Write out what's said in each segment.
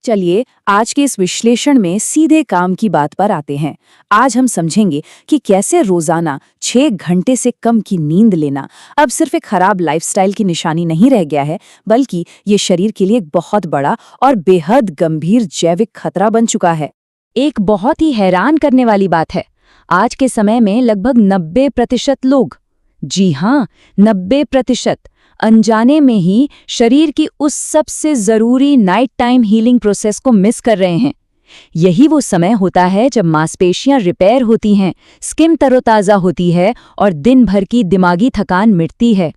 चलिए आज के इस विश्लेषण में सीधे काम की बात पर आते हैं। आज हम समझेंगे कि कैसे रोजाना 6 घंटे से कम की नींद लेना अब सिर्फ एक खराब लाइफस्टाइल की निशानी नहीं रह गया है, बल्कि ये शरीर के लिए एक बहुत बड़ा और बेहद गंभीर जैविक खतरा बन चुका है। एक बहुत ही हैरान करने वाली बात है, आज के समय में लगभग 90% लोग, जी हाँ 90%, अनजाने में ही शरीर की उस सबसे जरूरी नाइट टाइम हीलिंग प्रोसेस को मिस कर रहे हैं। यही वो समय होता है जब मांसपेशियां रिपेयर होती हैं, स्किन तरोताजा होती है और दिन भर की दिमागी थकान मिटती है।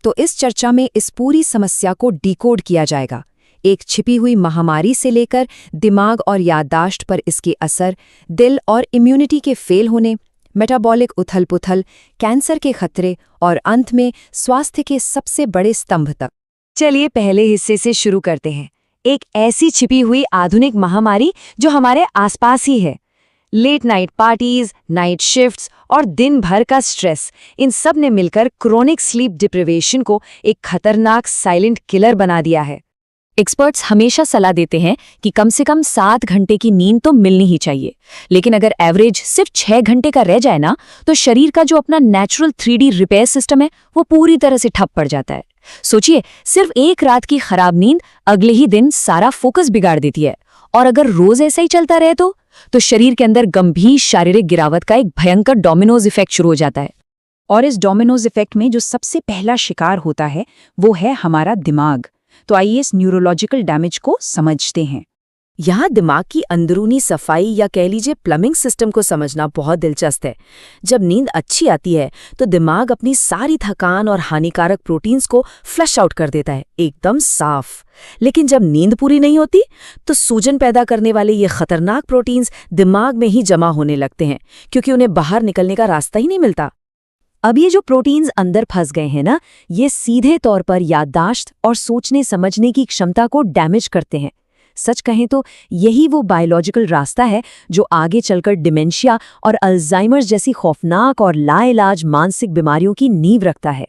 तो इस चर्चा में इस पूरी समस्या को डिकोड किया जाएगा, एक छिपी हुई महामारी से लेकर दिमाग और याददाश्त पर इसके असर, दिल और इम्यूनिटी के फेल होने, मेटाबॉलिक उथल-पुथल, कैंसर के खतरे और अंत में स्वास्थ्य के सबसे बड़े स्तंभ तक। चलिए पहले हिस्से से शुरू करते हैं, एक ऐसी छिपी हुई आधुनिक महामारी जो हमारे आसपास ही है। Late night parties, night shifts और दिन भर का स्ट्रेस, इन सब ने मिलकर क्रोनिक स्लीप डिप्रिवेशन को एक खतरनाक साइलेंट किलर बना दिया है। एक्सपर्ट्स हमेशा सलाह देते हैं कि कम से कम 7 घंटे की नींद तो मिलनी ही चाहिए, लेकिन अगर एवरेज सिर्फ 6 घंटे का रह जाए ना, तो शरीर का जो अपना नेचुरल 3D रिपेयर सिस्टम है वो पूरी तरह से ठप पड़ जाता है। सोचिए, सिर्फ एक रात की खराब नींद अगले ही दिन सारा फोकस बिगाड़ देती है, और अगर रोज ऐसा ही चलता रहे तो शरीर के अंदर गंभीर शारीरिक गिरावट का एक भयंकर डोमिनोज इफेक्ट शुरू हो जाता है। और इस डोमिनोज इफेक्ट में जो सबसे पहला शिकार होता है वो है हमारा दिमाग। तो आइए इस न्यूरोलॉजिकल डैमेज को समझते हैं। यहाँ दिमाग की अंदरूनी सफाई या कह लीजिए प्लमिंग सिस्टम को समझना बहुत दिलचस्प है। जब नींद अच्छी आती है तो दिमाग अपनी सारी थकान और हानिकारक प्रोटीन्स को फ्लश आउट कर देता है, एकदम साफ। लेकिन जब नींद पूरी नहीं होती तो सूजन पैदा करने वाले ये खतरनाक प्रोटीन्स दिमाग में ही जमा होने लगते हैं, क्योंकि उन्हें बाहर निकलने का रास्ता ही नहीं मिलता। अब ये जो प्रोटीन्स अंदर फंस गए हैं ना, ये सीधे तौर पर याददाश्त और सोचने समझने की क्षमता को डैमेज करते हैं। सच कहें तो यही वो बायोलॉजिकल रास्ता है जो आगे चलकर डिमेंशिया और अल्जाइमर्स जैसी खौफनाक और लाइलाज मानसिक बीमारियों की नींव रखता है।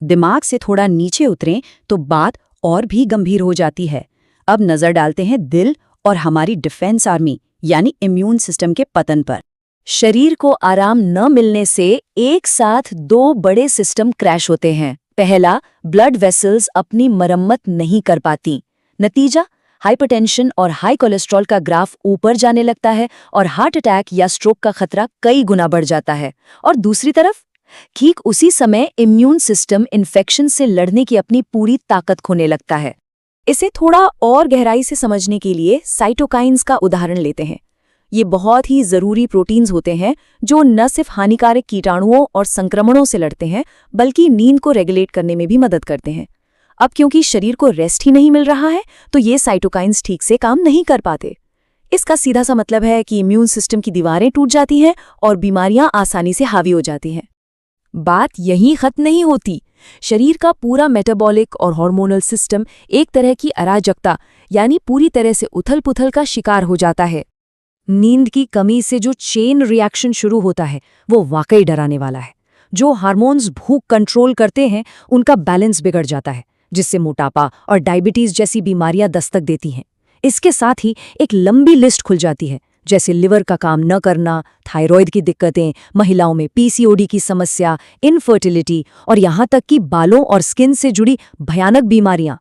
दिमाग से थोड़ा नीचे उतरें तो बात और भी गंभीर हो जाती है। अब नजर डालते हैं दिल और हमारी डिफेंस आर्मी यानी इम्यून सिस्टम के पतन पर। शरीर को आराम न मिलने से एक साथ 2 बड़े सिस्टम क्रैश होते हैं। पहला, ब्लड वेसल्स अपनी मरम्मत नहीं कर पाती। नतीजा, हाइपरटेंशन और हाई कोलेस्ट्रॉल का ग्राफ ऊपर जाने लगता है और हार्ट अटैक या स्ट्रोक का खतरा कई गुना बढ़ जाता है। और दूसरी तरफ, ठीक उसी समय इम्यून सिस्टम इन्फेक्शन से लड़ने की अपनी पूरी ताकत खोने लगता है। इसे थोड़ा और गहराई से समझने के लिए साइटोकाइन्स का उदाहरण लेते हैं। ये बहुत ही जरूरी प्रोटीन्स होते हैं जो न सिर्फ हानिकारक कीटाणुओं और संक्रमणों से लड़ते हैं, बल्कि नींद को रेगुलेट करने में भी मदद करते हैं। अब क्योंकि शरीर को रेस्ट ही नहीं मिल रहा है, तो ये साइटोकाइन्स ठीक से काम नहीं कर पाते। इसका सीधा सा मतलब है कि इम्यून सिस्टम की दीवारें टूट जाती हैं और बीमारियां आसानी से हावी हो जाती हैं। बात यहीं खत्म नहीं होती। शरीर का पूरा मेटाबॉलिक और हार्मोनल सिस्टम एक तरह की अराजकता यानी पूरी तरह से उथल-पुथल का शिकार हो जाता है। नींद की कमी से जो चेन रिएक्शन शुरू होता है वो वाकई डराने वाला है। जो हार्मोन्स भूख कंट्रोल करते हैं उनका बैलेंस बिगड़ जाता है, जिससे मोटापा और डायबिटीज जैसी बीमारियां दस्तक देती हैं। इसके साथ ही एक लंबी लिस्ट खुल जाती है, जैसे लिवर का काम न करना, थायराइड की दिक्कतें, महिलाओं में पीसीओडी की समस्या, इनफर्टिलिटी और यहाँ तक कि बालों और स्किन से जुड़ी भयानक बीमारियां।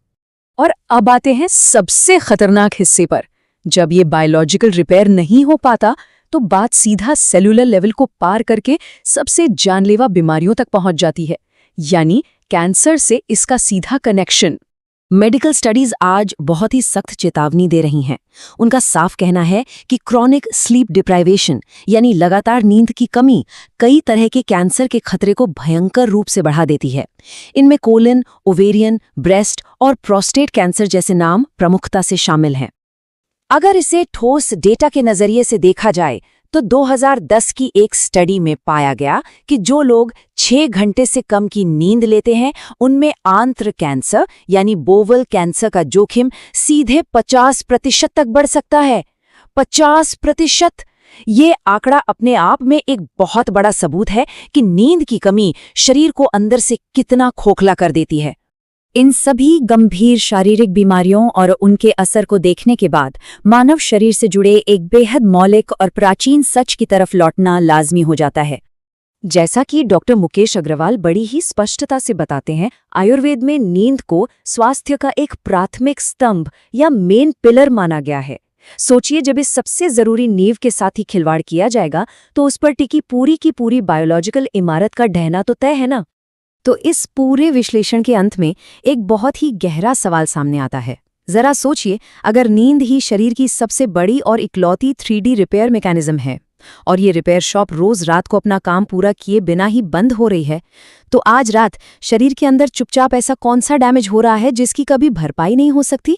और अब आते हैं सबसे खतरनाक हिस्से पर। जब ये बायोलॉजिकल रिपेयर नहीं हो पाता तो बात सीधा सेलुलर लेवल को पार करके सबसे जानलेवा बीमारियों तक पहुंच जाती है, यानी कैंसर से इसका सीधा कनेक्शन। मेडिकल स्टडीज आज बहुत ही सख्त चेतावनी दे रही हैं। उनका साफ कहना है कि क्रॉनिक स्लीप डिप्राइवेशन यानी लगातार नींद की कमी कई तरह के कैंसर के खतरे को भयंकर रूप से बढ़ा देती है। इनमें कोलन, ओवेरियन, ब्रेस्ट और प्रोस्टेट कैंसर जैसे नाम प्रमुखता से शामिल हैं। अगर इसे ठोस डेटा के नजरिए से देखा जाए तो 2010 की एक स्टडी में पाया गया कि जो लोग 6 घंटे से कम की नींद लेते हैं उनमें आंत्र कैंसर यानी बोवल कैंसर का जोखिम सीधे 50% तक बढ़ सकता है। 50%! ये आंकड़ा अपने आप में एक बहुत बड़ा सबूत है कि नींद की कमी शरीर को अंदर से कितना खोखला कर देती है। इन सभी गंभीर शारीरिक बीमारियों और उनके असर को देखने के बाद मानव शरीर से जुड़े एक बेहद मौलिक और प्राचीन सच की तरफ लौटना लाजमी हो जाता है। जैसा कि डॉक्टर मुकेश अग्रवाल बड़ी ही स्पष्टता से बताते हैं, आयुर्वेद में नींद को स्वास्थ्य का एक प्राथमिक स्तंभ या मेन पिलर माना गया है। सोचिए, जब इस सबसे जरूरी नींव के साथ ही खिलवाड़ किया जाएगा तो उस पर टिकी पूरी की पूरी बायोलॉजिकल इमारत का ढहना तो तय है ना। तो इस पूरे विश्लेषण के अंत में एक बहुत ही गहरा सवाल सामने आता है। जरा सोचिए, अगर नींद ही शरीर की सबसे बड़ी और इकलौती 3D रिपेयर मैकेनिज्म है और ये रिपेयर शॉप रोज रात को अपना काम पूरा किए बिना ही बंद हो रही है, तो आज रात शरीर के अंदर चुपचाप ऐसा कौन सा डैमेज हो रहा है जिसकी कभी भरपाई नहीं हो सकती?